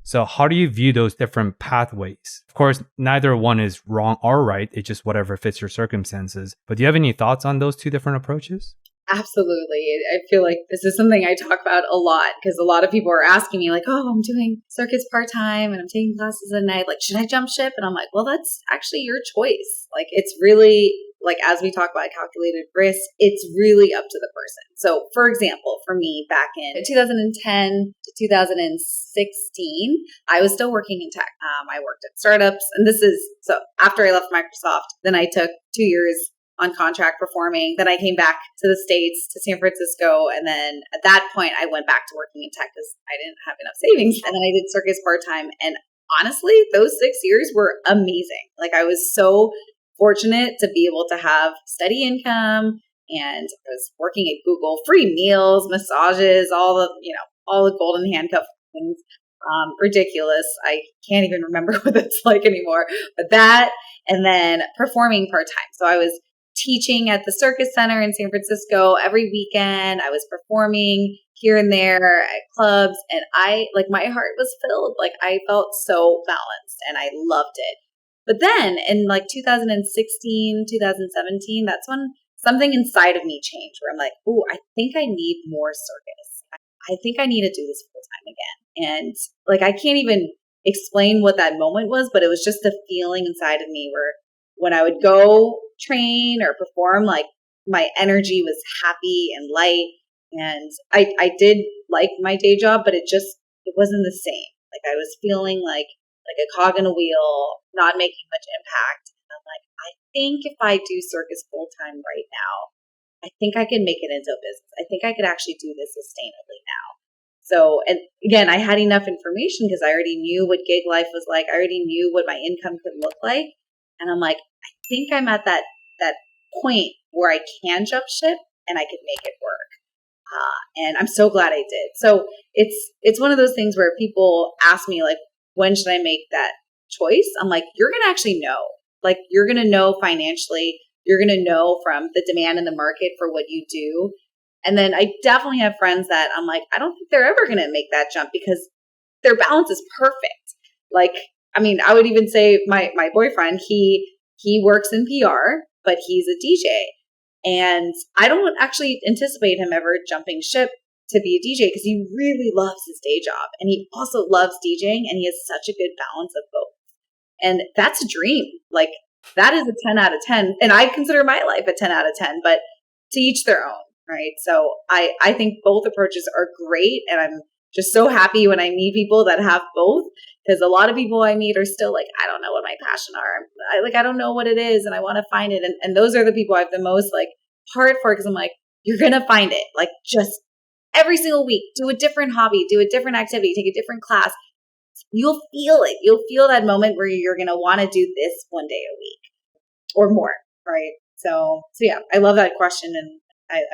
So how do you view those different pathways? Of course, neither one is wrong or right. It's just whatever fits your circumstances. But do you have any thoughts on those two different approaches? Absolutely. I feel like this is something I talk about a lot because a lot of people are asking me like, oh, I'm doing circus part-time and I'm taking classes at night. Like, should I jump ship? And I'm like, well, that's actually your choice. Like, it's really like, as we talk about calculated risk, it's really up to the person. So for example, for me back in 2010 to 2016, I was still working in tech. I worked at startups, and so after I left Microsoft, then I took 2 years on contract performing. Then I came back to the States, to San Francisco. And then at that point, I went back to working in tech because I didn't have enough savings. And then I did circus part-time. And honestly, those 6 years were amazing. Like, I was so fortunate to be able to have steady income. And I was working at Google, free meals, massages, all the golden handcuff things. Ridiculous. I can't even remember what it's like anymore. But that, and then performing part-time. So I was teaching at the Circus Center in San Francisco every weekend. I was performing here and there at clubs, and my heart was filled. Like, I felt so balanced and I loved it. But then in like 2016, 2017, that's when something inside of me changed where I'm like, oh, I think I need more circus. I think I need to do this full time again. And like, I can't even explain what that moment was, but it was just a feeling inside of me where when I would go train or perform, like, my energy was happy and light. And I did like my day job, but it wasn't the same. Like, I was feeling like a cog in a wheel, not making much impact. And I'm like, I think if I do circus full time right now, I think I can make it into a business. I think I could actually do this sustainably now. So, and again, I had enough information because I already knew what gig life was like. I already knew what my income could look like. And I'm like, I think I'm at that point where I can jump ship and I can make it work. And I'm so glad I did. So it's one of those things where people ask me, like, when should I make that choice? I'm like, you're going to actually know. Like, you're going to know financially. You're going to know from the demand in the market for what you do. And then I definitely have friends that I'm like, I don't think they're ever going to make that jump because their balance is perfect. Like, I mean, I would even say my boyfriend, he works in PR, but he's a DJ. And I don't actually anticipate him ever jumping ship to be a DJ because he really loves his day job. And he also loves DJing, and he has such a good balance of both. And that's a dream. Like, that is a 10 out of 10. And I consider my life a 10 out of 10, but to each their own, right? So I think both approaches are great. And I'm just so happy when I meet people that have both, because a lot of people I meet are still like, I don't know what my passion are. I don't know what it is, and I want to find it. And those are the people I have the most like heart for, because I'm like, you're going to find it. Like, just every single week, do a different hobby, do a different activity, take a different class. You'll feel it. You'll feel that moment where you're going to want to do this one day a week or more, right? So yeah, I love that question. And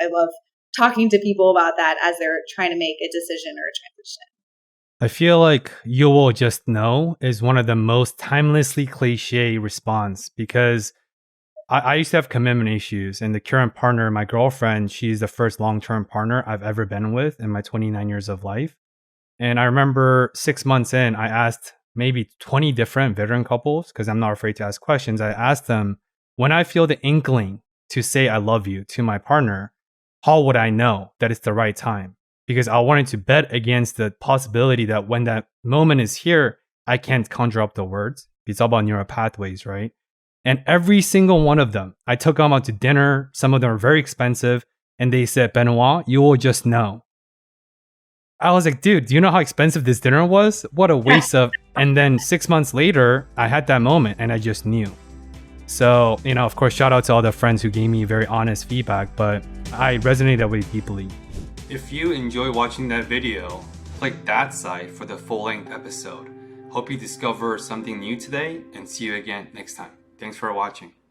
I love talking to people about that as they're trying to make a decision or a transition. I feel like "you will just know" is one of the most timelessly cliche response, because I used to have commitment issues, and the current partner, my girlfriend, she's the first long-term partner I've ever been with in my 29 years of life. And I remember 6 months in, I asked maybe 20 different veteran couples, because I'm not afraid to ask questions. I asked them, when I feel the inkling to say I love you to my partner, how would I know that it's the right time? Because I wanted to bet against the possibility that when that moment is here, I can't conjure up the words. It's all about neural pathways, right? And every single one of them, I took them out to dinner. Some of them are very expensive. And they said, Benoit, you will just know. I was like, dude, do you know how expensive this dinner was? What a waste of... And then 6 months later, I had that moment and I just knew. So, of course, shout out to all the friends who gave me very honest feedback, but I resonated with it deeply. If you enjoy watching that video, click that side for the full-length episode. Hope you discover something new today, and see you again next time. Thanks for watching.